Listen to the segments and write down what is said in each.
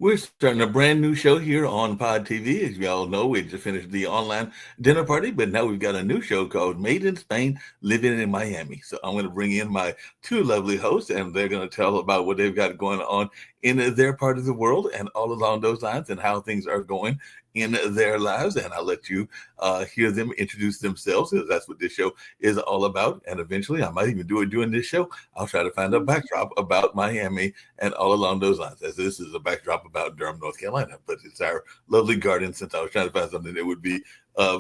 We're starting a brand new show here on Pod TV. As you all know, we just finished the online dinner party, but now we've got a new show called Made in Spain, Living in Miami. So I'm going to bring in my two lovely hosts, and they're going to tell about what they've got going on in their part of the world and all along those lines and how things are going in their lives. And I'll let you hear them introduce themselves because that's what this show is all about. And eventually, I might even do it during this show. I'll try to find a backdrop about Miami and all along those lines, as this is a backdrop about Durham, North Carolina. But it's our lovely garden, since I was trying to find something that would be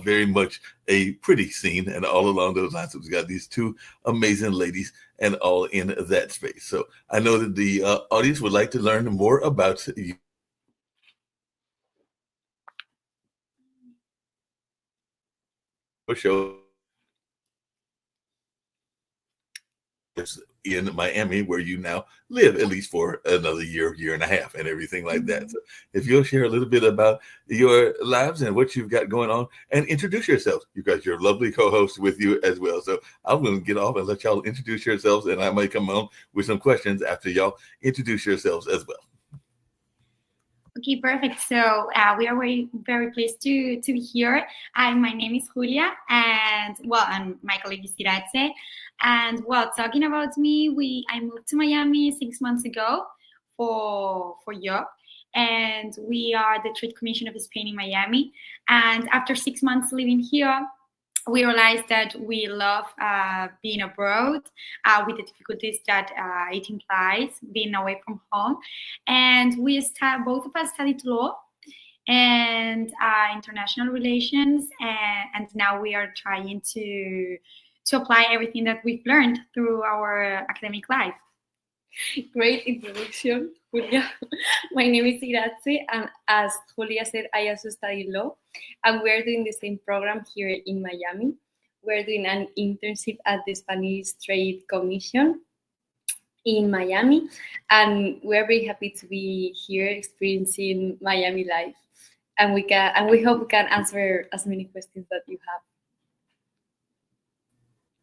very much a pretty scene, and all along those lines. So we've got these two amazing ladies and all in that space. So I know that the audience would like to learn more about your show in Miami, where you now live at least for another year and a half, and everything like that. So if you'll share a little bit about your lives and what you've got going on, and introduce yourselves. You've got your lovely co-host with you as well. So I'm going to get off and let y'all introduce yourselves, and I might come on with some questions after y'all introduce yourselves as well. Okay, perfect. So we are very pleased to be here. My name is Julia, and and my colleague is Irace. And talking about me, I moved to Miami 6 months ago for job, and we are the Trade Commission of Spain in Miami. And after 6 months living here, we realized that we love being abroad with the difficulties that it implies being away from home. And both of us studied law and international relations, and now we are trying to apply everything that we've learned through our academic life. Great introduction, Julia. My name is Irace, and as Julia said, I also study law, and we're doing the same program here in Miami. We're doing an internship at the Spanish Trade Commission in Miami, and we're very happy to be here experiencing Miami life. And we hope we can answer as many questions that you have.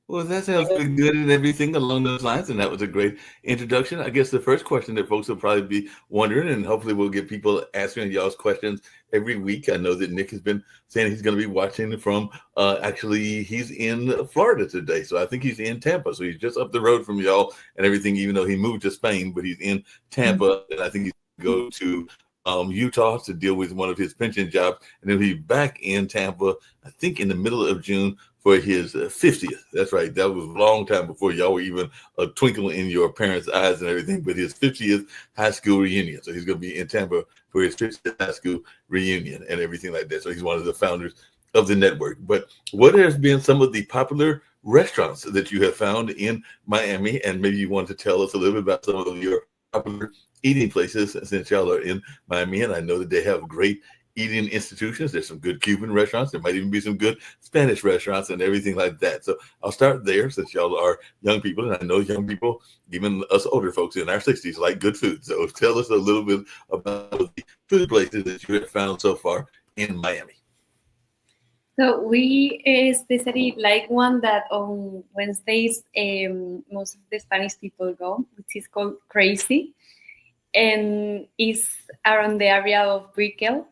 Well, that sounds pretty good and everything along those lines, and that was a great introduction. I guess the first question that folks will probably be wondering, and hopefully we'll get people answering y'all's questions every week. I know that Nick has been saying he's going to be watching from, actually, he's in Florida today, so I think he's in Tampa, so he's just up the road from y'all and everything, even though he moved to Spain, but he's in Tampa, and I think he's going to go to Utah to deal with one of his pension jobs, and then he'll be back in Tampa, I think in the middle of June, for his 50th. That's right. That was a long time before y'all were even a twinkle in your parents' eyes and everything, but his 50th high school reunion. So he's going to be in Tampa for his 50th high school reunion and everything like that. So he's one of the founders of the network. But what has been some of the popular restaurants that you have found in Miami? And maybe you want to tell us a little bit about some of your popular eating places, since y'all are in Miami. And I know that they have great eating institutions. There's some good Cuban restaurants. There might even be some good Spanish restaurants and everything like that. So I'll start there, since y'all are young people, and I know young people, even us older folks in our 60s, like good food. So tell us a little bit about the food places that you have found so far in Miami. So we especially like one that on Wednesdays most of the Spanish people go, which is called Crazy, and is around the area of Brickell.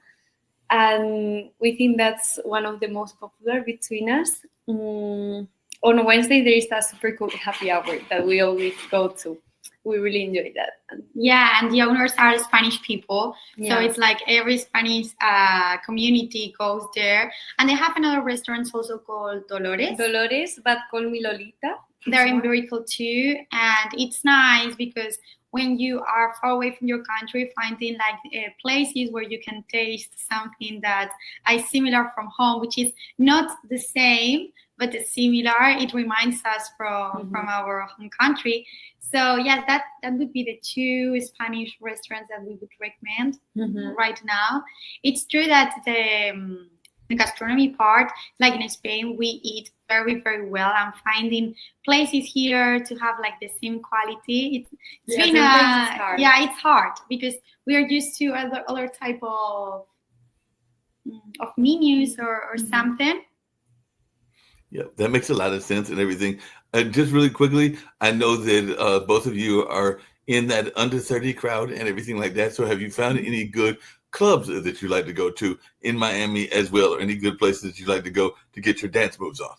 And we think that's one of the most popular between us. On Wednesday, there is a super cool happy hour that we always go to. We really enjoy that. Yeah, and the owners are Spanish people. Yeah. So it's like every Spanish community goes there. And they have another restaurant also called Dolores. Dolores, but call me Lolita. They're in Brickell too. And it's nice because when you are far away from your country, finding like places where you can taste something that is similar from home, which is not the same, but similar. It reminds us from our home country. So yes, that would be the two Spanish restaurants that we would recommend right now. It's true that the gastronomy part, like in Spain, we eat very, very well, and finding places here to have like the same quality, it's hard. It's hard because we are used to other type of menus or something. Yeah, that makes a lot of sense and everything. Just really quickly, I know that both of you are in that under 30 crowd and everything like that. So have you found any good clubs that you like to go to in Miami as well, or any good places that you like to go to get your dance moves on?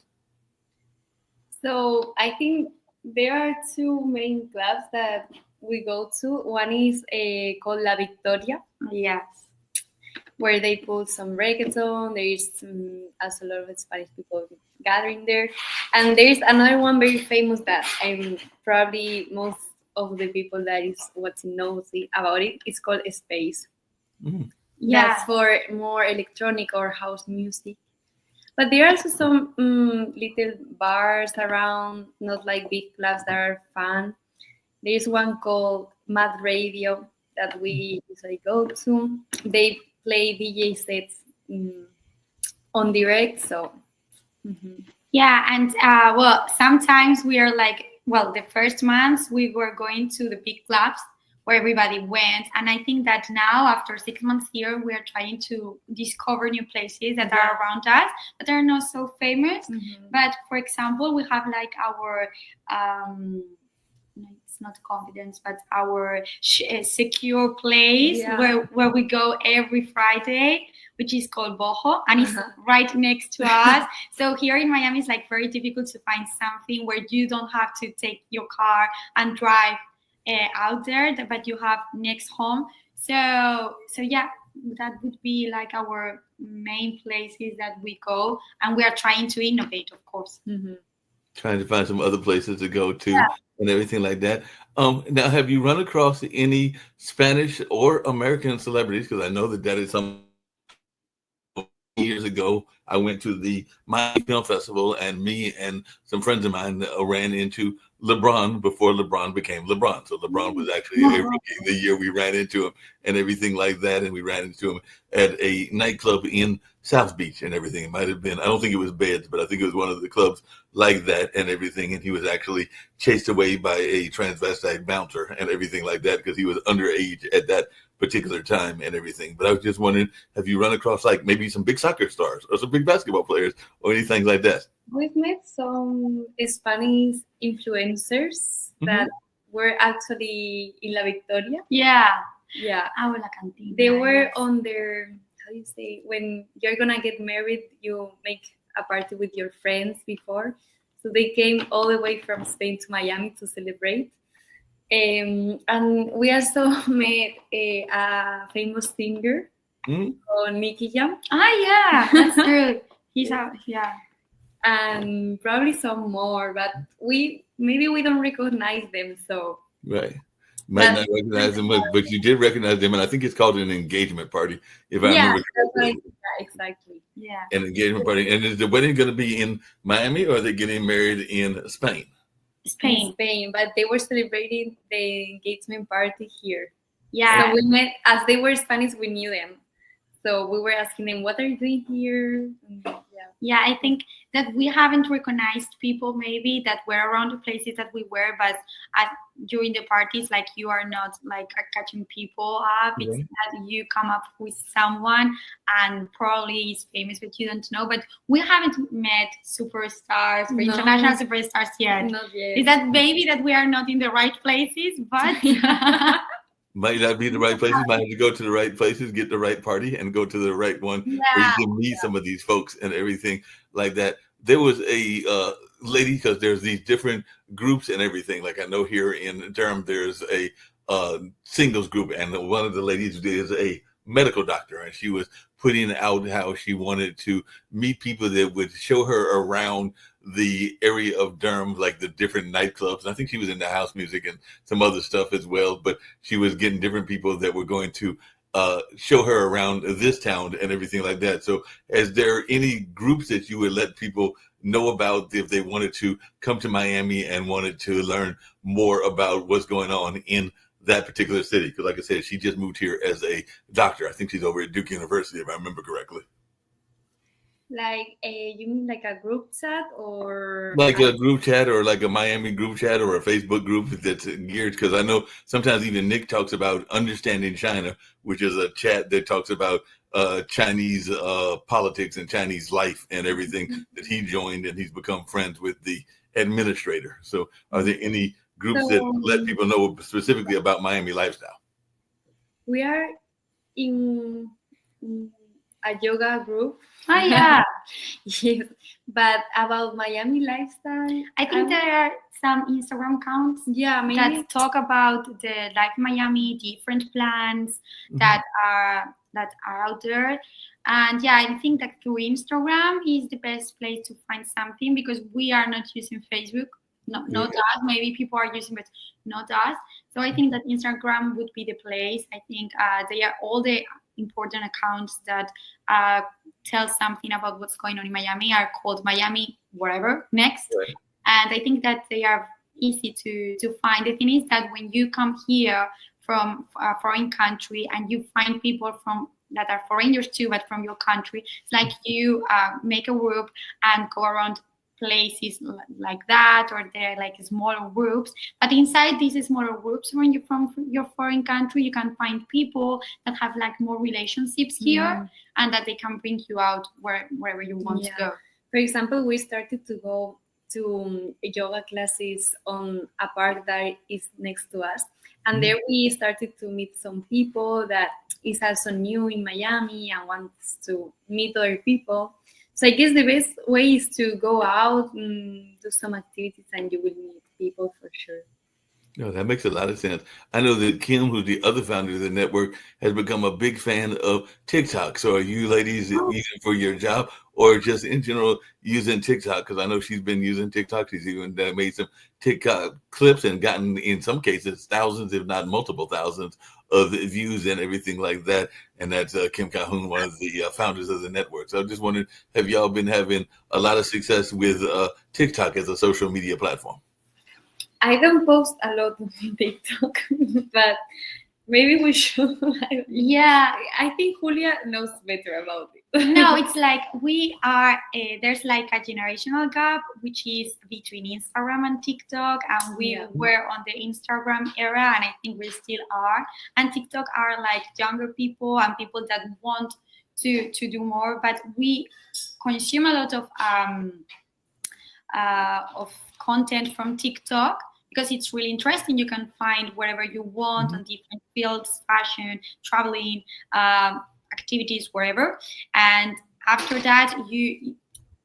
So I think there are two main clubs that we go to. One is called La Victoria, Yes. where they put some reggaeton. There is also a lot of Spanish people gathering there. And there's another one very famous that I'm probably most of the people that is watching knows about it. It's called Space. Mm. Yeah. That's for more electronic or house music. But there are also some little bars around, not like big clubs that are fun. There's one called Mad Radio that we usually go to. They play DJ sets on direct, so. Yeah, and well, sometimes we are like, well, the first months we were going to the big clubs where everybody went, and I think that now after 6 months here, we are trying to discover new places that are around us that are not so famous. But for example, we have like our it's not confidence, but our secure place where we go every Friday, which is called Boho, and it's right next to us. So here in Miami, it's like very difficult to find something where you don't have to take your car and drive out there, but you have next home. So yeah, that would be like our main places that we go, and we are trying to innovate, of course. Trying to find some other places to go to and everything like that. Now, have you run across any Spanish or American celebrities? Because I know that is some years ago. I went to the Miami Film Festival, and me and some friends of mine ran into LeBron before LeBron became LeBron. So LeBron was actually a rookie the year we ran into him and everything like that. And we ran into him at a nightclub in South Beach and everything. It might have been, I don't think it was Beds, but I think it was one of the clubs like that and everything. And he was actually chased away by a transvestite bouncer and everything like that because he was underage at that particular time and everything. But I was just wondering, have you run across like maybe some big soccer stars or some big basketball players or anything like that? We've met some Spanish influencers that were actually in La Victoria. Yeah. Our La Cantina. They were on their, how do you say, when you're gonna get married, you make a party with your friends before. So they came all the way from Spain to Miami to celebrate. And we also met a famous singer called Nicky Jam. Yeah, that's true. He's out, and probably some more, but maybe we don't recognize them. So right, might not recognize them, but you did recognize them, and I think it's called an engagement party, if I remember correctly. Exactly. Yeah, an engagement party. And is the wedding going to be in Miami, or are they getting married in Spain? Spain, but they were celebrating the engagement party here. Yeah. So we met, as they were Spanish, we knew them. So we were asking them, what are you doing here? Yeah, I think that we haven't recognized people maybe that were around the places that we were, but during the parties, like you are not like catching people up. It's that you come up with someone and probably is famous, but you don't know. But we haven't met superstars or international superstars yet. Not yet. Is that maybe that we are not in the right places, but... Might not be the right places. Might have to go to the right places, get the right party, and go to the right one where you can meet some of these folks and everything like that. There was a lady, because there's these different groups and everything. Like I know here in Durham, there's a singles group, and one of the ladies is a medical doctor, and she was putting out how she wanted to meet people that would show her around the area of Durham, like the different nightclubs. And I think she was into house music and some other stuff as well, but she was getting different people that were going to show her around this town and everything like that. So is there any groups that you would let people know about if they wanted to come to Miami and wanted to learn more about what's going on in that particular city? Because like I said, she just moved here as a doctor. I think she's over at Duke University, if I remember correctly. Like you mean like a group chat, or like a group chat, or like a Miami group chat, or a Facebook group that's geared? Because I know sometimes even Nick talks about Understanding China, which is a chat that talks about Chinese politics and Chinese life and everything that he joined, and he's become friends with the administrator. So are there any groups that let people know specifically about Miami lifestyle? We are in a yoga group. Oh yeah. Yes, but about Miami lifestyle, I think there are some Instagram accounts maybe that talk about the Life Miami, different plans that are out there. And yeah, I think that through Instagram is the best place to find something, because we are not using Facebook. Not us. Maybe people are using, but not us. So I think that Instagram would be the place. I think they are all the important accounts that tell something about what's going on in Miami are called Miami whatever next. Right. And I think that they are easy to find. The thing is that when you come here from a foreign country and you find people that are foreigners too, but from your country, it's like you make a group and go around places like that, or they're like smaller groups. But inside these smaller groups, when you're from your foreign country, you can find people that have like more relationships here, and that they can bring you out wherever you want to go. For example, we started to go to yoga classes on a park that is next to us, and there we started to meet some people that is also new in Miami and wants to meet other people. So I guess the best way is to go out and do some activities, and you will meet people for sure. No, that makes a lot of sense. I know that Kim, who's the other founder of the network, has become a big fan of TikTok. So are you ladies using for your job, or just in general using TikTok? Because I know she's been using TikTok. She's even made some TikTok clips and gotten, in some cases, thousands, if not multiple thousands, of views and everything like that. And that's Kim Calhoun, one of the founders of the network. So I just wondered, have y'all been having a lot of success with TikTok as a social media platform? I don't post a lot on TikTok, but maybe we should. Yeah, I think Julia knows better about it. No, it's like we are, there's like a generational gap, which is between Instagram and TikTok. And we were on the Instagram era, and I think we still are. And TikTok are like younger people and people that want to do more. But we consume a lot of content from TikTok, because it's really interesting. You can find whatever you want on different fields, fashion, traveling, activities, wherever. And after that,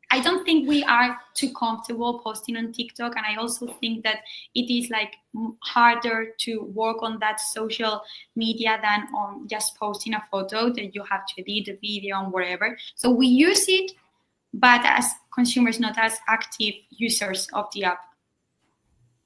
I don't think we are too comfortable posting on TikTok. And I also think that it is like harder to work on that social media than on just posting a photo that you have to edit the video and whatever. So we use it, but as consumers, not as active users of the app.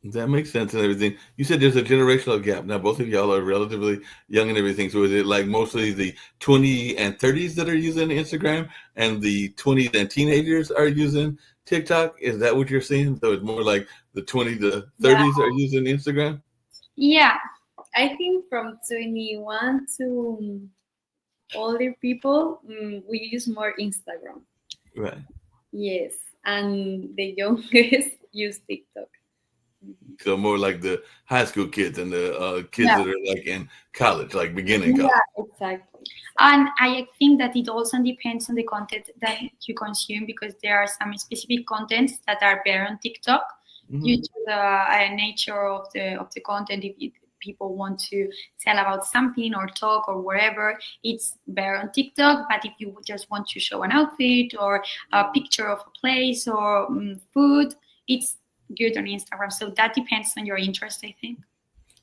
That makes sense and everything. You said there's a generational gap. Now, both of y'all are relatively young and everything. So is it like mostly the 20 and 30s that are using Instagram, and the 20s and teenagers are using TikTok? Is that what you're seeing? So it's more like the 20 to 30s are using Instagram? Yeah. I think from 21 to older people, we use more Instagram. Right. Yes. And the youngest use TikTok. So more like the high school kids and the kids that are like in college, like beginning college. Yeah, exactly. And I think that it also depends on the content that you consume, because there are some specific contents that are better on TikTok due to the nature of the content. If people want to tell about something or talk or whatever, it's better on TikTok. But if you just want to show an outfit or a picture of a place or food, it's good on Instagram. So that depends on your interest, I think.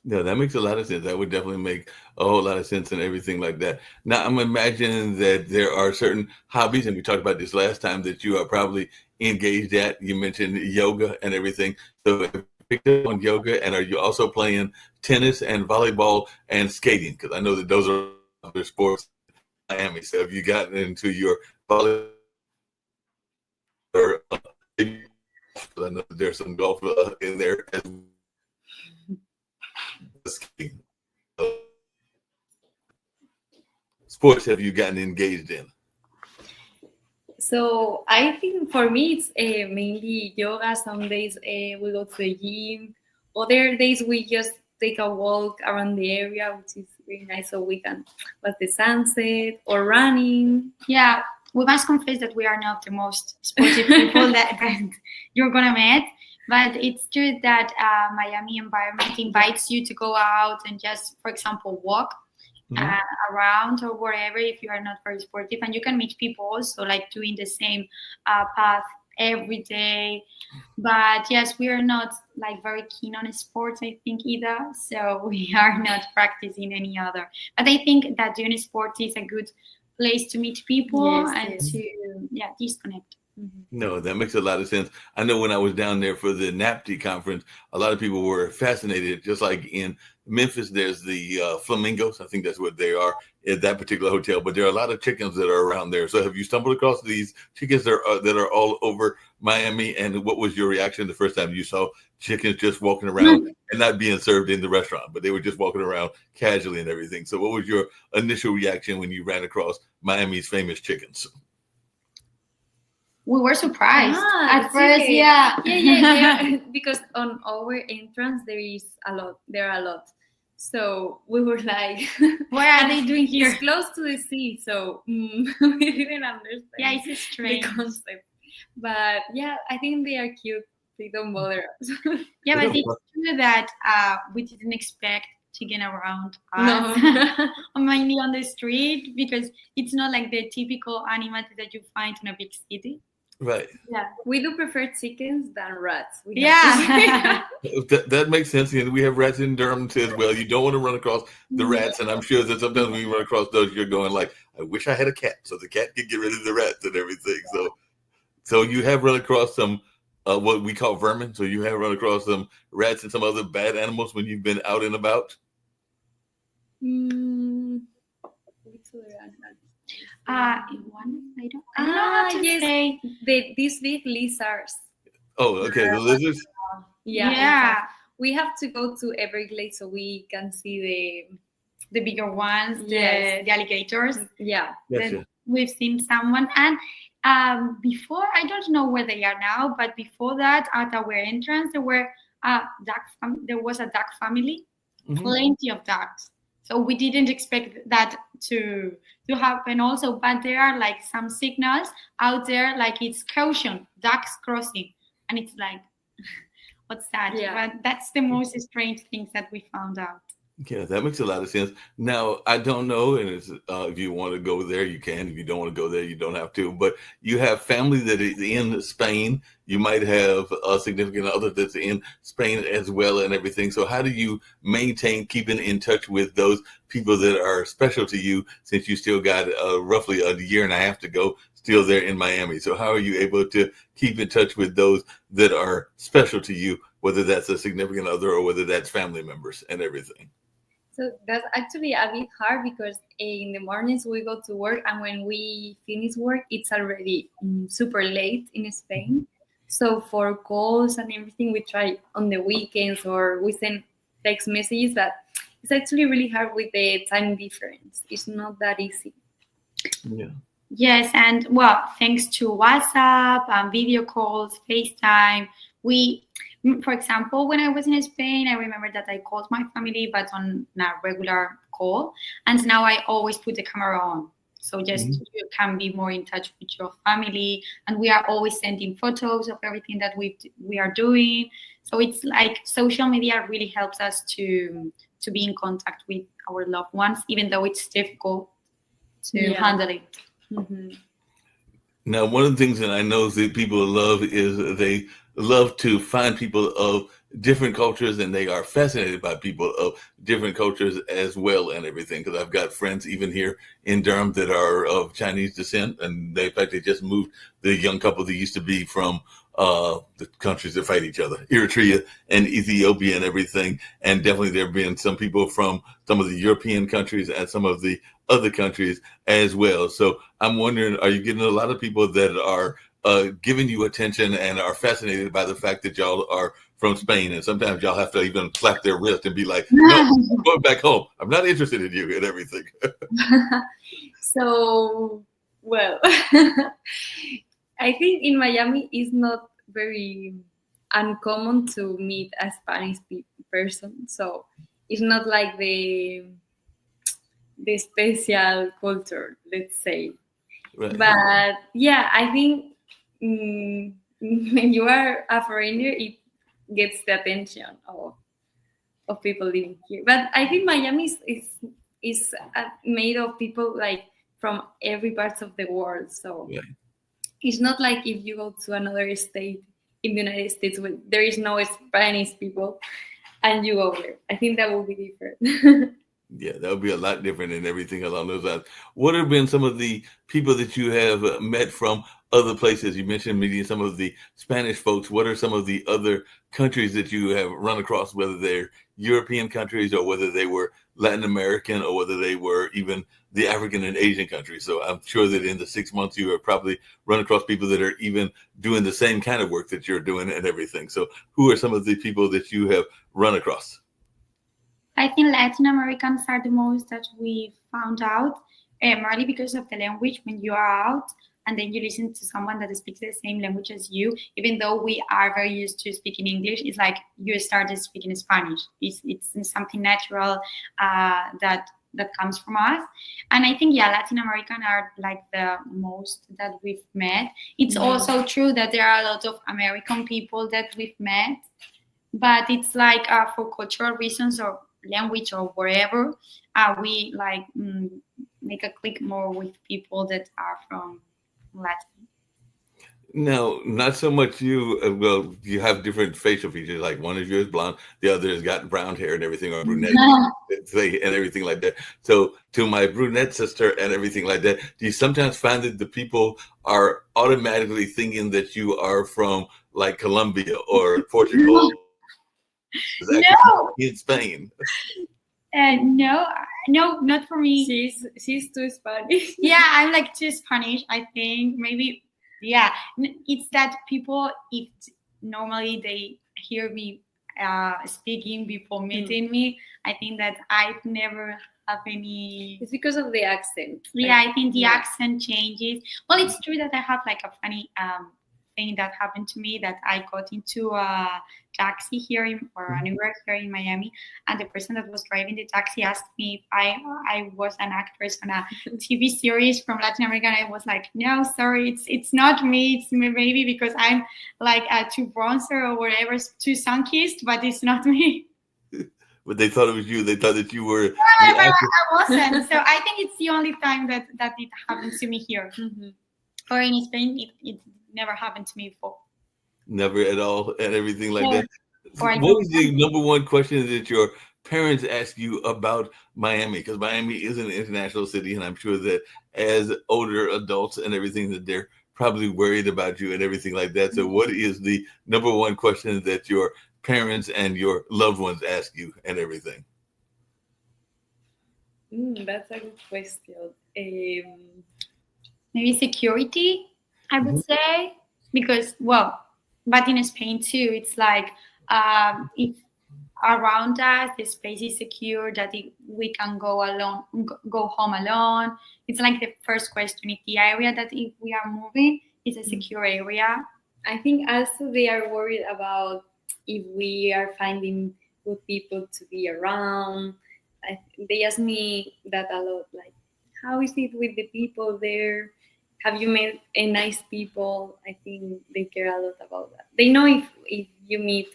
Yeah, that makes a lot of sense. That would definitely make a whole lot of sense and everything like that. Now, I'm imagining that there are certain hobbies, and we talked about this last time, that you are probably engaged at. You mentioned yoga and everything. So picked up on yoga, and are you also playing tennis and volleyball and skating? Because I know that those are other sports in Miami. So have you gotten into your volleyball or I know there's some golf in there as skiing. Sports have you gotten engaged in? So I think for me it's mainly yoga. Some days we go to the gym. Other days we just take a walk around the area, which is really nice, so we can watch the sunset or running. Yeah, we must confess that we are not the most sportive people that you're gonna meet. But it's true that Miami environment invites you to go out and just, for example, walk around or wherever if you are not very sportive, and you can meet people also like doing the same path every day. But yes, we are not like very keen on sports, I think, either, so we are not practicing any other. But I think that doing sports is a good place to meet people and to disconnect. No, that makes a lot of sense. I know when I was down there for the NAPTI conference, a lot of people were fascinated. Just like in Memphis, there's the flamingos. I think that's what they are at that particular hotel. But there are a lot of chickens that are around there. So have you stumbled across these chickens that are all over Miami? And what was your reaction the first time you saw chickens just walking around and not being served in the restaurant, but they were just walking around casually and everything? So what was your initial reaction when you ran across Miami's famous chickens? We were surprised at first, because on our entrance there are a lot. So we were like, what are they doing here? It's close to the sea, so we didn't understand. Yeah, it's strange the concept. But yeah, I think they are cute. They don't bother us. Yeah, but it's true that we didn't expect chicken around us, mainly on the street, because it's not like the typical animal that you find in a big city. Right. Yeah, we do prefer chickens than rats. That makes sense. And we have rats in Durham too as well. You don't want to run across the rats, and I'm sure that sometimes when you run across those, you're going like, "I wish I had a cat, so the cat could get rid of the rats and everything." So you have run across some what we call vermin. So you have run across some rats and some other bad animals when you've been out and about. I don't know how to say. These big lizards. Oh, okay, the lizards. Yeah. We have to go to Everglades so we can see the bigger ones, the alligators. Yeah. We've seen someone, and before, I don't know where they are now, but before that, at our entrance, there were there was a duck family, plenty of ducks. So we didn't expect that to happen also, but there are like some signals out there, like it's caution, ducks crossing, and it's like, what's that? Yeah. But that's the most strange things that we found out. Yeah, that makes a lot of sense. Now, I don't know, and it's, if you want to go there, you can. If you don't want to go there, you don't have to. But you have family that is in Spain. You might have a significant other that's in Spain as well and everything. So how do you maintain keeping in touch with those people that are special to you, since you still got roughly a year and a half to go still there in Miami? So how are you able to keep in touch with those that are special to you, whether that's a significant other or whether that's family members and everything? So that's actually a bit hard because in the mornings we go to work, and when we finish work, it's already super late in Spain. So for calls and everything, we try on the weekends or we send text messages, but it's actually really hard with the time difference. It's not that easy. Yeah. Yes, and well, thanks to WhatsApp, video calls, FaceTime, for example, when I was in Spain, I remember that I called my family, but on a regular call. And now I always put the camera on. So just you can be more in touch with your family. And we are always sending photos of everything that we are doing. So it's like social media really helps us to be in contact with our loved ones, even though it's difficult to handle it. Mm-hmm. Now, one of the things that I know that people love is they love to find people of different cultures, and they are fascinated by people of different cultures as well and everything. Because I've got friends even here in Durham that are of Chinese descent, and in fact, they just moved, the young couple that used to be from the countries that fight each other, Eritrea and Ethiopia and everything. And definitely there have been some people from some of the European countries and some of the other countries as well. So I'm wondering, are you getting a lot of people that are giving you attention and are fascinated by the fact that y'all are from Spain? And sometimes y'all have to even slap their wrist and be like, no, I'm going back home. I'm not interested in you and everything. So, well, I think in Miami it's not very uncommon to meet a Spanish person. So it's not like the special culture, let's say. Right. But yeah, I think when you are a foreigner, gets the attention of people living here. But I think Miami is made of people like from every part of the world. So Yeah. it's not like if you go to another state in the United States where there is no Spanish people and you go there. I think that will be different. Yeah, that would be a lot different and everything along those lines. What have been some of the people that you have met from other places? You mentioned meeting some of the Spanish folks. What are some of the other countries that you have run across, whether they're European countries or whether they were Latin American or whether they were even the African and Asian countries? So I'm sure that in the 6 months you have probably run across people that are even doing the same kind of work that you're doing and everything. So who are some of the people that you have run across? I think Latin Americans are the most that we found out, mainly because of the language. When you are out and then you listen to someone that speaks the same language as you, even though we are very used to speaking English, it's like you started speaking Spanish. It's something natural that comes from us. And I think, Latin American are like the most that we've met. It's also true that there are a lot of American people that we've met, but it's like for cultural reasons or language or wherever, we like make a click more with people that are from Latin. No, not so much you. Well, you have different facial features. Like one of you is blonde, the other has got brown hair and everything, or brunette and everything like that. So to my brunette sister and everything like that, do you sometimes find that the people are automatically thinking that you are from like Colombia or Portugal? No. In Spain. No, not for me. She's too Spanish. Yeah, I'm like too Spanish, I think. Maybe, yeah. It's that people, if normally they hear me speaking before meeting me, I think that I've never have any. It's because of the accent. Yeah, I think the accent changes. Well, it's true that I have like a funny thing that happened to me, that I got into a taxi here or anywhere here in Miami, and the person that was driving the taxi asked me if I was an actress on a TV series from Latin America. And I was like, no, sorry, it's not me. It's maybe because I'm like too bronzer or whatever, too sun-kissed, but it's not me. But they thought it was you. They thought that you were. No, I wasn't. So I think it's the only time that it happened to me here. Or in Spain, it never happened to me before. Never at all, and everything like that. What was the number one question that your parents ask you about Miami? Because Miami is an international city, and I'm sure that as older adults and everything, that they're probably worried about you and everything like that. So what is the number one question that your parents and your loved ones ask you and everything? That's a good question. Maybe security, I would say, because, well, but in Spain too, it's like if around us the space is secure, that we can go home alone. It's like the first question: if the area that if we are moving is a secure area. I think also they are worried about if we are finding good people to be around. They ask me that a lot, like, how is it with the people there? Have you met nice people? I think they care a lot about that. They know if you meet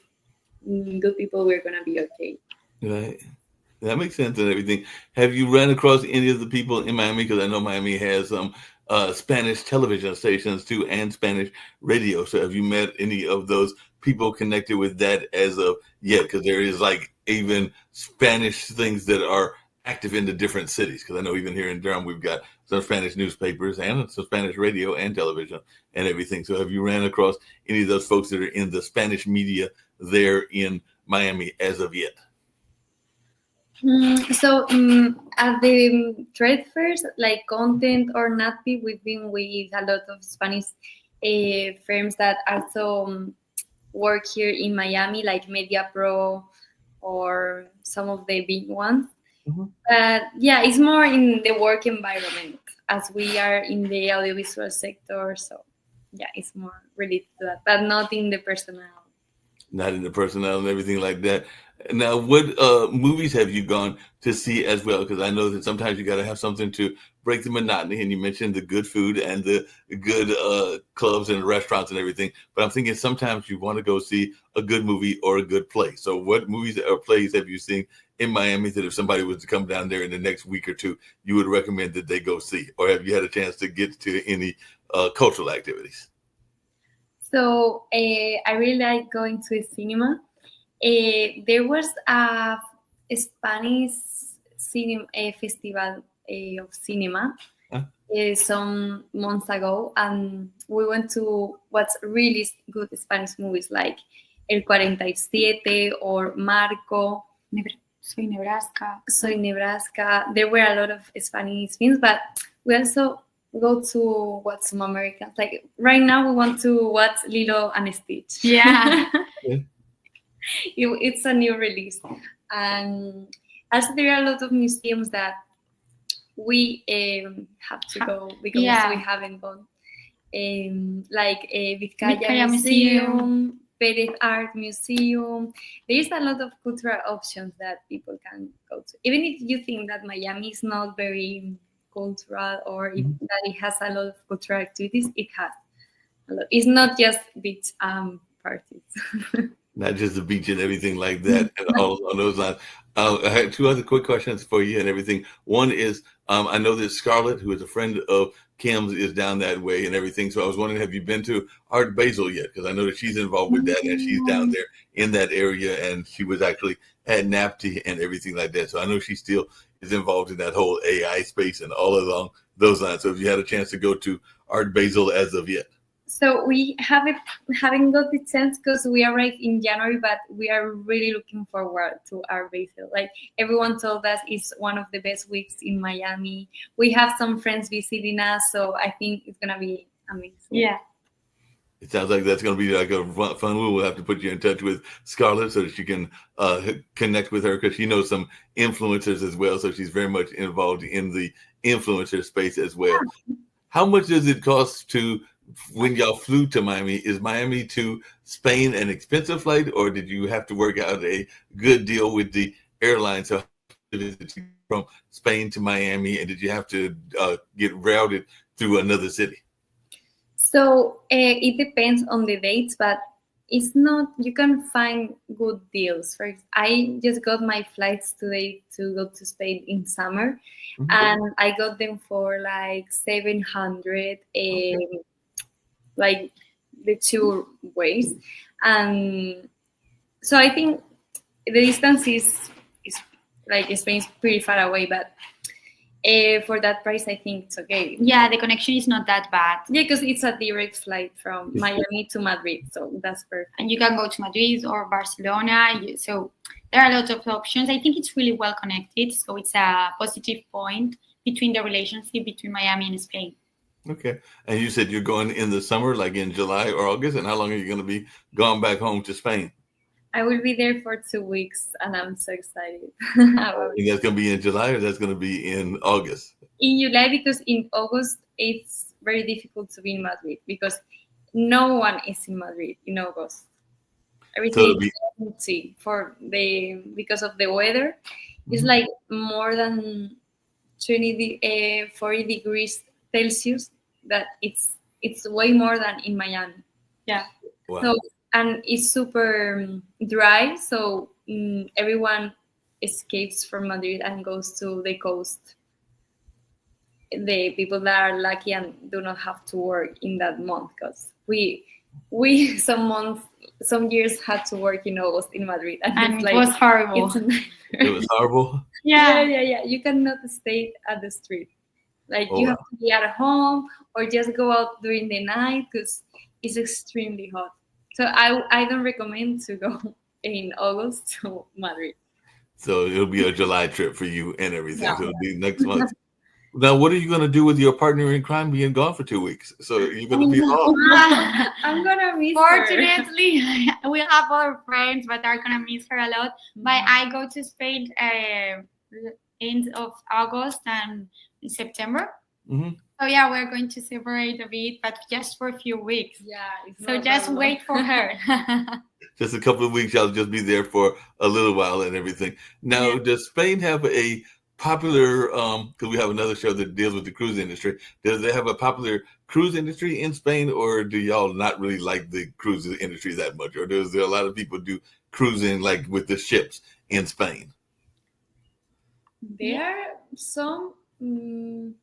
good people, we're going to be okay. Right. That makes sense and everything. Have you run across any of the people in Miami? Because I know Miami has some Spanish television stations too and Spanish radio. So have you met any of those people connected with that as of yet? Because there is like even Spanish things that are active in the different cities. Because I know even here in Durham, we've got some Spanish newspapers and some Spanish radio and television and everything. So have you ran across any of those folks that are in the Spanish media there in Miami as of yet? So at the trade fairs, like Content or NATPI, we've been with a lot of Spanish firms that also work here in Miami, like Media Pro or some of the big ones. But yeah, it's more in the work environment, as we are in the audiovisual sector. So yeah, it's more related to that, but not in the personnel. Not in the personnel and everything like that. Now, what movies have you gone to see as well? Because I know that sometimes you got to have something to break the monotony. And you mentioned the good food and the good clubs and restaurants and everything. But I'm thinking sometimes you want to go see a good movie or a good play. So, what movies or plays have you seen in Miami that if somebody was to come down there in the next week or two, you would recommend that they go see? Or have you had a chance to get to any cultural activities? So I really like going to the cinema. There was a Spanish cinema festival of cinema some months ago, and we went to watch really good Spanish movies like El 47 or Marco. Soy Nebraska. Soy Nebraska. There were a lot of Spanish films, but we also go to watch some Americans. Like right now, we want to watch Lilo and Stitch. Yeah. It's a new release, and also there are a lot of museums that we have to go because we haven't gone, like Vizcaya Museum, Pérez Art Museum. There is a lot of cultural options that people can go to. Even if you think that Miami is not very cultural or that it has a lot of cultural activities, it has a lot. It's not just beach parties. Not just the beach and everything like that, and all on those lines. I had two other quick questions for you and everything. One is, I know that Scarlett, who is a friend of Kim's, is down that way and everything. So I was wondering, have you been to Art Basel yet? Because I know that she's involved with that, and she's down there in that area, and she was actually at NAPTI and everything like that. So I know she still is involved in that whole AI space and all along those lines. So if you had a chance to go to Art Basel as of yet. So we haven't got the chance because we arrived in January, but we are really looking forward to Art Basel. Like everyone told us, it's one of the best weeks in Miami. We have some friends visiting us, so I think it's gonna be amazing. Yeah. It sounds like that's going to be like a fun. We'll have to put you in touch with Scarlett so that you can connect with her, because she knows some influencers as well. So she's very much involved in the influencer space as well. How much does it cost to, when y'all flew to Miami, is Miami to Spain an expensive flight, or did you have to work out a good deal with the airline? So from Spain to Miami, and did you have to get routed through another city? So it depends on the dates, but it's not, you can find good deals. I just got my flights today to go to Spain in summer, and I got them for like 700, like the two ways. And so I think the distance is like Spain's pretty far away, but for that price, I think it's okay. Yeah, the connection is not that bad. Yeah, because it's a direct flight from Miami to Madrid, so that's perfect. And you can go to Madrid or Barcelona. So there are a lot of options. I think it's really well connected, so it's a positive point between the relationship between Miami and Spain. Okay. And you said you're going in the summer, like in July or August, and how long are you going to be going back home to Spain? I will be there for 2 weeks, and I'm so excited. And that's going to be in July, or that's going to be in August? In July, because in August, it's very difficult to be in Madrid because no one is in Madrid in August. Everything is empty because of the weather. It's like more than 40 degrees Celsius. That it's way more than in Miami. Yeah. Wow. So, and it's super dry, so everyone escapes from Madrid and goes to the coast. The people that are lucky and do not have to work in that month, because we some years had to work in August in Madrid, and it was horrible. It was horrible. Yeah. You cannot stay at the street. Like you have to be at home or just go out during the night because it's extremely hot. So I don't recommend to go in August to Madrid. So it'll be a July trip for you and everything. Yeah. So it'll be next month. Now, what are you going to do with your partner in crime being gone for 2 weeks? So you're going to be off. I'm going to miss Fortunately, we have other friends, but are going to miss her a lot. But I go to Spain end of August and September. So yeah, we're going to separate a bit, but just for a few weeks. Yeah. So just wait for her. just a couple of weeks. Y'all just be there for a little while and everything. Now, Yeah. does Spain have a popular, because we have another show that deals with the cruise industry, does they have a popular cruise industry in Spain, or do y'all not really like the cruise industry that much? Or is there a lot of people do cruising like with the ships in Spain? There are some in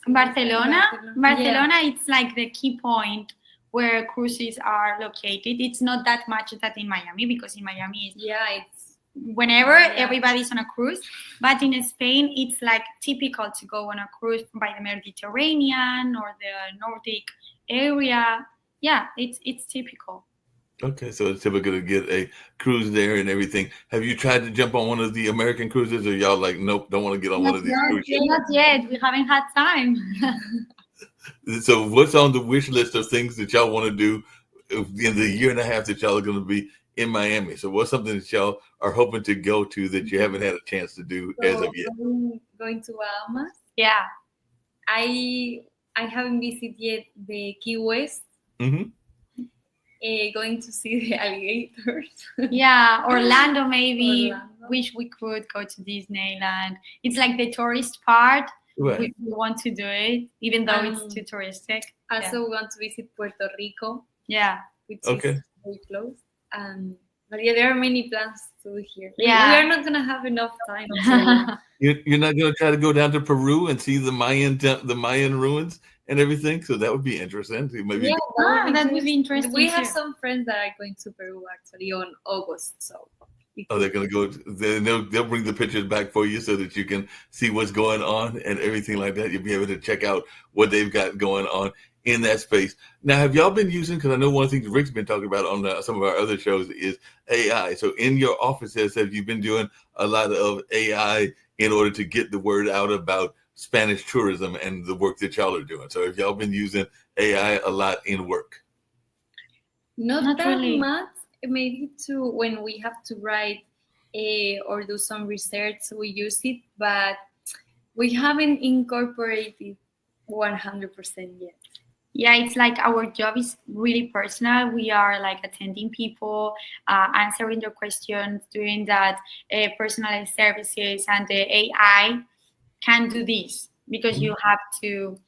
Barcelona, Yeah. it's like the key point where cruises are located. It's not that much that in Miami, because in Miami it's Yeah, it's whenever Yeah. everybody's on a cruise. But in Spain, it's like typical to go on a cruise by the Mediterranean or the Nordic area. Yeah, it's typical. Okay, so it's typical to get a cruise there and everything. Have you tried to jump on one of the American cruises, or y'all like, nope, don't want to get on one of these cruise ships? Not yet. We haven't had time. So what's on the wish list of things that y'all want to do in the year and a half that y'all are going to be in Miami? So what's something that y'all are hoping to go to that you haven't had a chance to do as of yet? Going to Bahamas. Yeah. I haven't visited yet the Key West. Mhm. Going to see the alligators. Yeah, Orlando maybe. Orlando. Wish we could go to Disneyland. It's like the tourist part. Right. We want to do it, even though it's too touristic. Also, we want to visit Puerto Rico, Yeah. which Okay. is very close. But yeah, there are many plans to do here. Yeah. We are not gonna have enough time. So You're not going to try to go down to Peru and see the Mayan ruins and everything? So that would be interesting. Maybe yeah, that would be interesting. We have too. some friends that are going to Peru actually on August. So Oh, they're going to go. They'll bring the pictures back for you so that you can see what's going on and everything like that. You'll be able to check out what they've got going on in that space. Now, have y'all been using? Because I know one of the things Rick's been talking about on some of our other shows is AI. So in your offices, have you been doing a lot of AI in order to get the word out about Spanish tourism and the work that y'all are doing? So have y'all been using AI a lot in work? not that really. much. Maybe to when we have to write or do some research, we use it, but we haven't incorporated 100% yet. Yeah, it's like our job is really personal. We are like attending people, answering their questions, doing that personalized services, and the AI can do this because you have to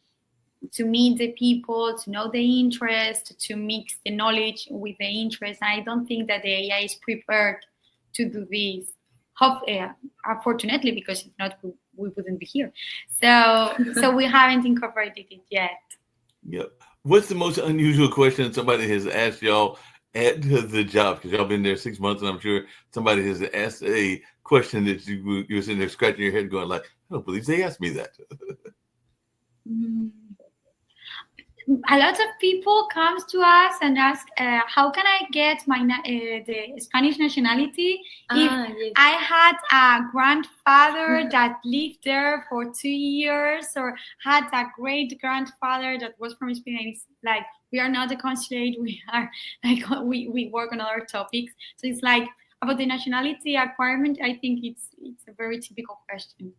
meet the people, to know the interest, to mix the knowledge with the interest. And I don't think that the AI is prepared to do this. Unfortunately, because if not, we wouldn't be here. So we haven't incorporated it yet. Yep. What's the most unusual question somebody has asked y'all at the job? Because y'all been there 6 months, and I'm sure somebody has asked a question that you're sitting there scratching your head, going like, "I don't believe they asked me that." A lot of people comes to us and ask, how can I get my the Spanish nationality if Yes. I had a grandfather that lived there for 2 years, or had a great grandfather that was from Spain? And it's like, we are not a consulate. We are like we work on other topics. So it's like about the nationality acquirement. I think it's a very typical question.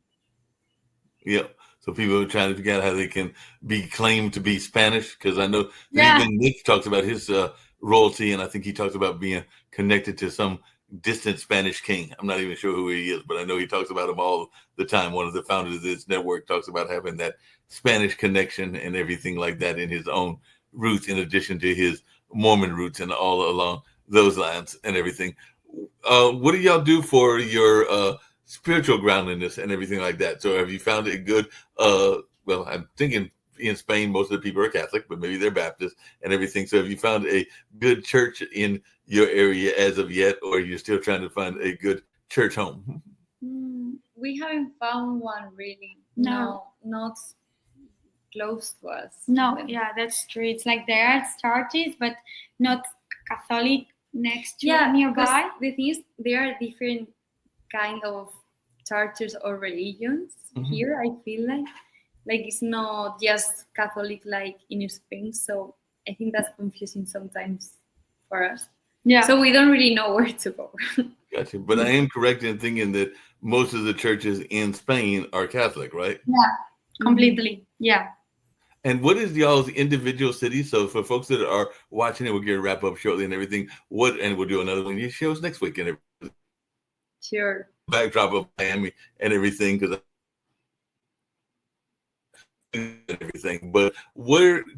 Yep. So people are trying to figure out how they can be claimed to be Spanish, because I know Yeah. even Nick talks about his royalty, and I think he talks about being connected to some distant Spanish king. I'm not even sure who he is, but I know he talks about him all the time. One of the founders of this network talks about having that Spanish connection and everything like that in his own roots, in addition to his Mormon roots and all along those lines and everything. What do y'all do for your spiritual groundedness and everything like that? So have you found it good? Well, I'm thinking in Spain, most of the people are Catholic, but maybe they're Baptist and everything. So have you found a good church in your area as of yet, or are you still trying to find a good church home? We haven't found one really. No. Not close to us. No, yeah, that's true. It's like there are churches, but not Catholic next to nearby. because the thing is, there are different kind of churches or religions here. I feel like it's not just Catholic like in Spain. So I think that's confusing sometimes for us. Yeah. So we don't really know where to go. Gotcha. But I am correct in thinking that most of the churches in Spain are Catholic, right? Yeah, completely. Yeah. And what is y'all's individual cities? So for folks that are watching it, we'll get a wrap up shortly and everything. And we'll do another one. You show us next week and Sure. backdrop of Miami and everything, because everything. But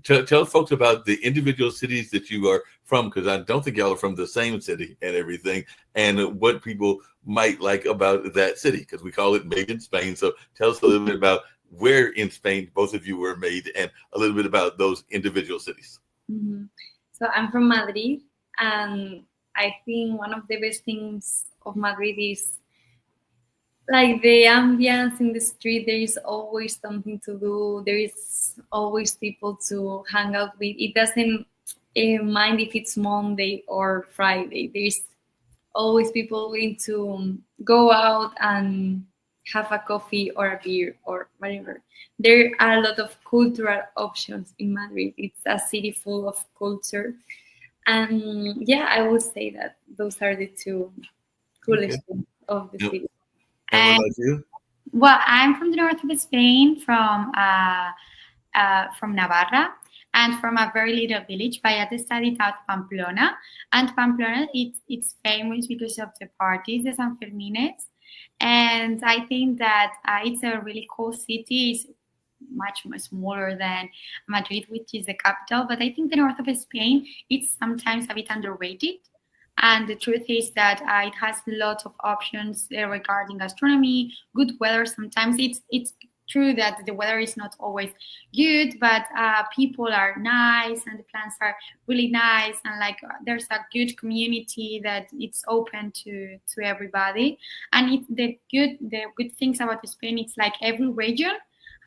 tell folks about the individual cities that you are from, because I don't think y'all are from the same city and everything, and what people might like about that city, because we call it Made in Spain. So tell us a little bit about where in Spain both of you were made, and a little bit about those individual cities. Mm-hmm. So I'm from Madrid, and I think one of the best things of Madrid is like the ambience in the street. There is always something to do. There is always people to hang out with. It doesn't mind if it's Monday or Friday. There is always people willing to go out and have a coffee or a beer or whatever. There are a lot of cultural options in Madrid. It's a city full of culture. And yeah, I would say that those are the two coolest things of the city. And what about you? Well, I'm from the north of Spain, from Navarra, and from a very little village, Vallata studied out Pamplona. And Pamplona, it's famous because of the parties, the San Fermines. And I think that it's a really cool city. It's much smaller than Madrid, which is the capital. But I think the north of Spain, it's sometimes a bit underrated. And the truth is that it has lots of options regarding gastronomy, good weather. Sometimes it's true that the weather is not always good, but people are nice and the plants are really nice, and like there's a good community that it's open to everybody. And the good things about Spain, it's like every region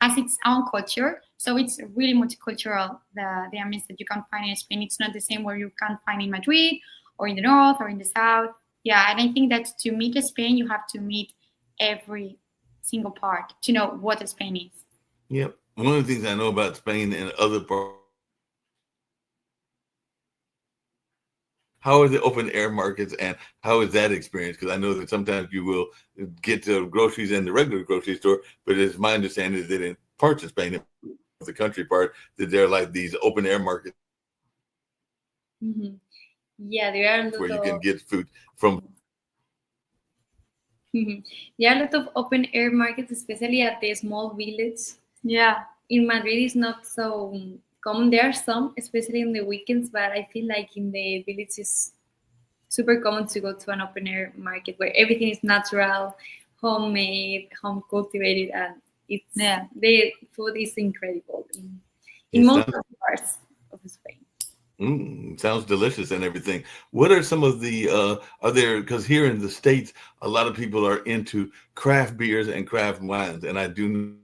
has its own culture, so it's really multicultural. The ambience that you can find in Spain, it's not the same where you can find in Madrid or in the north or in the south. Yeah, and I think that to meet Spain, you have to meet every single part to know what Spain is. Yep. One of the things I know about Spain and other parts, how are the open air markets and how is that experience? Because I know that sometimes you will get the groceries in the regular grocery store, but it's my understanding that in parts of Spain, the country part, that there are like these open air markets. Mm-hmm. Yeah, there are a lot where you can get food from. There are a lot of open air markets, especially at the small villages. Yeah. In Madrid, it's not so common. There are some, especially in the weekends, but I feel like in the village it's super common to go to an open air market where everything is natural, homemade, home cultivated, and the food is incredible in most of the parts of Spain. Sounds delicious and everything. What are some of the are there, because here in the States a lot of people are into craft beers and craft wines, and I do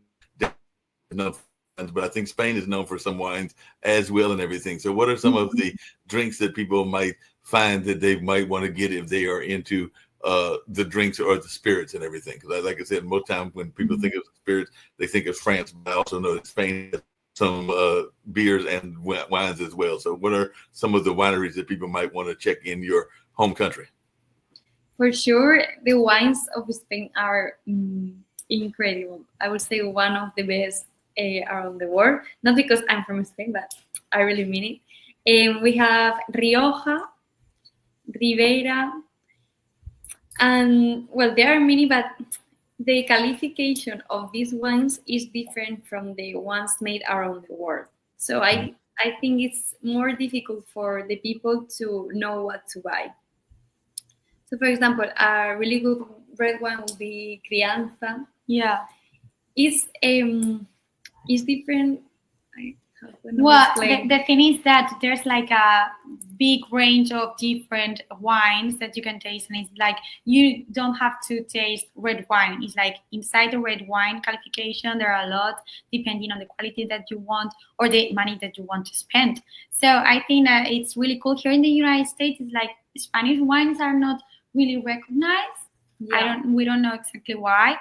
know, but I think Spain is known for some wines as well and everything. So what are some of the drinks that people might find that they might want to get if they are into the drinks or the spirits and everything? Because like I said, most times when people think of spirits, they think of France, but I also know that Spain has some beers and wines as well. So what are some of the wineries that people might want to check in your home country? For sure, the wines of Spain are incredible. I would say one of the best around the world. Not because I'm from Spain, but I really mean it. We have Rioja, Ribera, and well, there are many, but the qualification of these wines is different from the ones made around the world. So I think it's more difficult for the people to know what to buy. So for example, a really good red wine would be Crianza. Yeah. It's different. Well, the thing is that there's like a big range of different wines that you can taste, and it's like you don't have to taste red wine. It's like inside the red wine qualification, there are a lot depending on the quality that you want or the money that you want to spend. So I think that it's really cool. Here in the United States, it's like Spanish wines are not really recognized. Yeah. We don't know exactly why.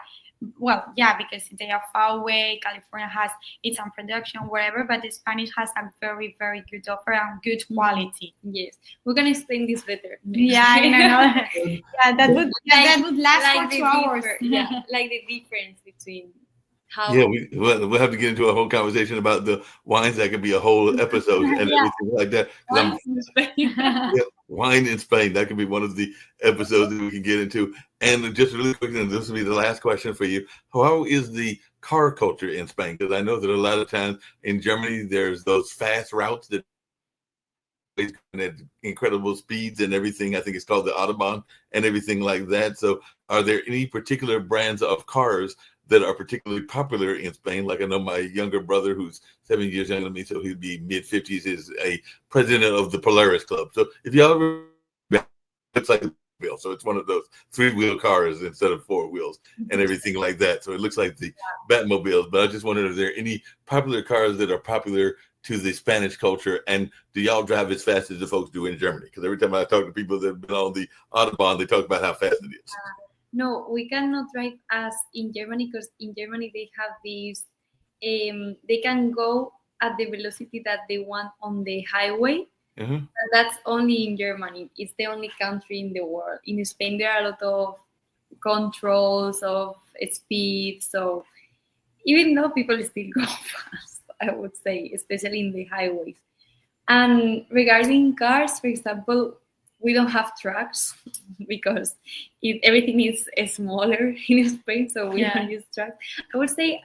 Well, yeah, because they are far away. California has its own production, whatever, but the Spanish has a very, very good offer and good quality. Yes, we're gonna explain this better. Yeah, I know. Yeah, that would last like for 2 hours. Yeah, like the difference between how. Yeah, we'll have to get into a whole conversation about the wines. That could be a whole episode and everything like that. 'Cause Wines in Spain. yeah, wine in Spain. That could be one of the episodes that we can get into. And just really quickly, and this will be the last question for you. How is the car culture in Spain? Because I know that a lot of times in Germany, there's those fast routes that at incredible speeds and everything. I think it's called the Autobahn and everything like that. So are there any particular brands of cars that are particularly popular in Spain? Like I know my younger brother, who's 7 years younger than me, so he'd be mid-50s, is a president of the Polaris Club. So if y'all ever, it's like a wheel. So it's one of those 3-wheel cars instead of 4 wheels and everything like that. So it looks like the Batmobiles. But I just wondered, are there any popular cars that are popular to the Spanish culture, and do y'all drive as fast as the folks do in Germany? Because every time I talk to people that have been on the Autobahn, they talk about how fast it is. No, we cannot drive as in Germany, because in Germany they have these, they can go at the velocity that they want on the highway. And that's only in Germany. It's the only country in the world. In Spain, there are a lot of controls of speed. So even though people still go fast, I would say, especially in the highways. And regarding cars, for example, we don't have trucks because everything is smaller in Spain, so we don't use trucks. I would say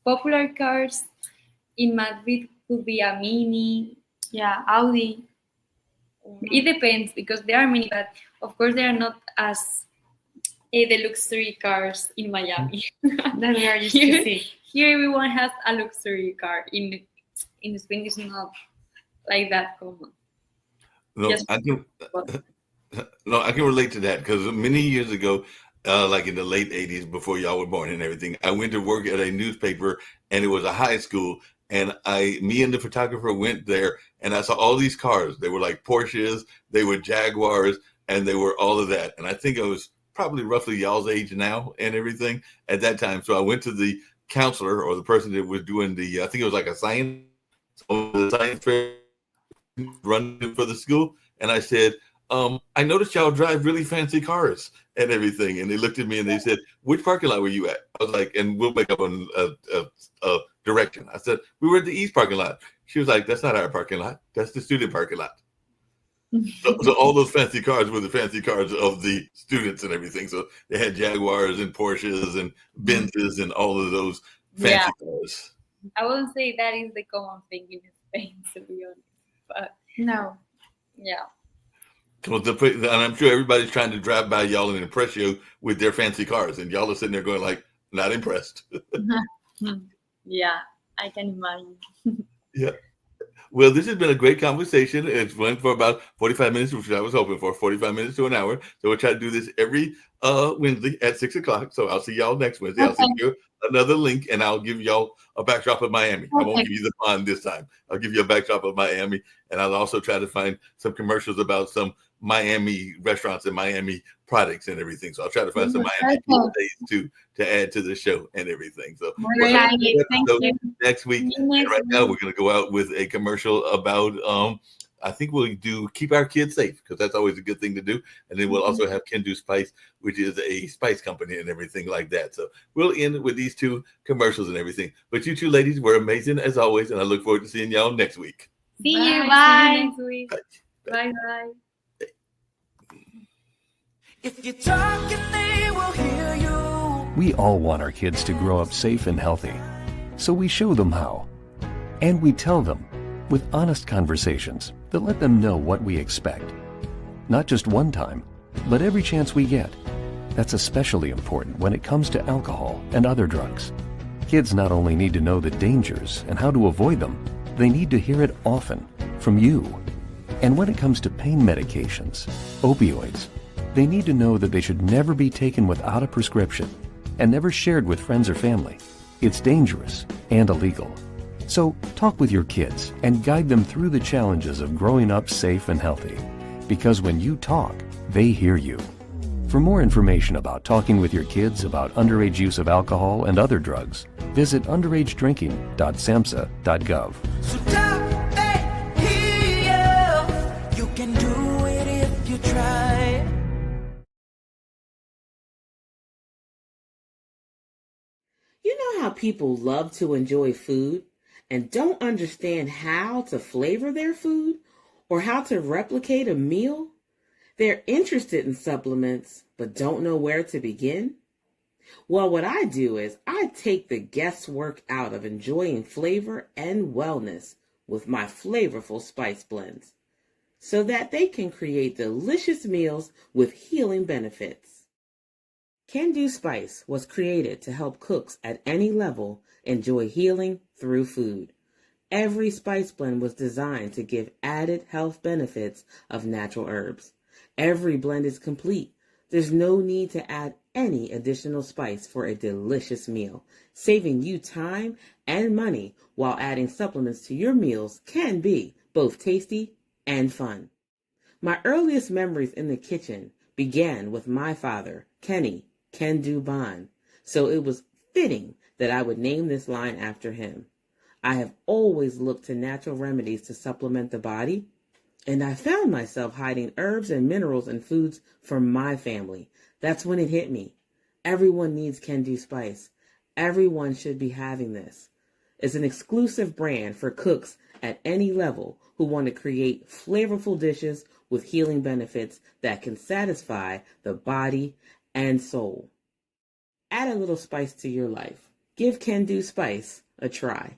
popular cars in Madrid could be a Mini, Audi. It depends, because there are many, but of course they are not as the luxury cars in Miami. That we are used to see. Here everyone has a luxury car. In Spain, it's not like that common. No, I can relate to that, because many years ago, like in the late 80s, before y'all were born and everything, I went to work at a newspaper, and it was a high school, and me and the photographer went there, and I saw all these cars. They were like Porsches, they were Jaguars, and they were all of that. And I think I was probably roughly y'all's age now and everything at that time. So I went to the counselor, or the person that was doing I think it was like a science fair running for the school, and I said, I noticed y'all drive really fancy cars and everything. And they looked at me and they said, which parking lot were you at? I was like, and we'll make up a direction. I said, we were at the East parking lot. She was like, that's not our parking lot. That's the student parking lot. So all those fancy cars were the fancy cars of the students and everything. So they had Jaguars and Porsches and Benzes and all of those fancy cars. I wouldn't say that is the common thing in Spain, to be honest. But no. Yeah. And I'm sure everybody's trying to drive by y'all and impress you with their fancy cars, and y'all are sitting there going like, not impressed. Yeah, I can imagine. Yeah. Well, this has been a great conversation. It's went for about 45 minutes, which I was hoping for, 45 minutes to an hour. So we'll try to do this every Wednesday at 6 o'clock. So I'll see y'all next Wednesday. I'll send you another link, and I'll give y'all a backdrop of Miami. I won't give you the pond this time. I'll give you a backdrop of Miami, and I'll also try to find some commercials about some Miami restaurants and Miami products and everything. So I'll try to find some Miami days to add to the show and everything. So thank you. Next week. And right now we're going to go out with a commercial about I think we'll do keep our kids safe, because that's always a good thing to do. And then we'll also have Kendu Spice, which is a spice company and everything like that. So we'll end with these two commercials and everything. But you two ladies were amazing as always, and I look forward to seeing y'all next week. See you. Bye. See you next week. Bye. If you're talking, they will hear you. We all want our kids to grow up safe and healthy, so we show them how. And we tell them with honest conversations that let them know what we expect. Not just one time, but every chance we get. That's especially important when it comes to alcohol and other drugs. Kids not only need to know the dangers and how to avoid them, they need to hear it often from you. And when it comes to pain medications, opioids, they need to know that they should never be taken without a prescription and never shared with friends or family. It's dangerous and illegal. So talk with your kids and guide them through the challenges of growing up safe and healthy. Because when you talk, they hear you. For more information about talking with your kids about underage use of alcohol and other drugs, visit underagedrinking.samhsa.gov. So talk, hear. You can do it if you try. You know how how people love to enjoy food and don't understand how to flavor their food or how to replicate a meal? They're interested in supplements but don't know where to begin? Well, what I do is I take the guesswork out of enjoying flavor and wellness with my flavorful spice blends so that they can create delicious meals with healing benefits. Can Do Spice was created to help cooks at any level enjoy healing through food. Every spice blend was designed to give added health benefits of natural herbs. Every blend is complete. There's no need to add any additional spice for a delicious meal. Saving you time and money while adding supplements to your meals can be both tasty and fun. My earliest memories in the kitchen began with my father, Kenny Can Do Bond, so it was fitting that I would name this line after him. I have always looked to natural remedies to supplement the body, and I found myself hiding herbs and minerals in foods for my family. That's when it hit me. Everyone needs Can Do Spice. Everyone should be having this. It's an exclusive brand for cooks at any level who want to create flavorful dishes with healing benefits that can satisfy the body and soul. Add a little spice to your life. Give Can Do Spice a try.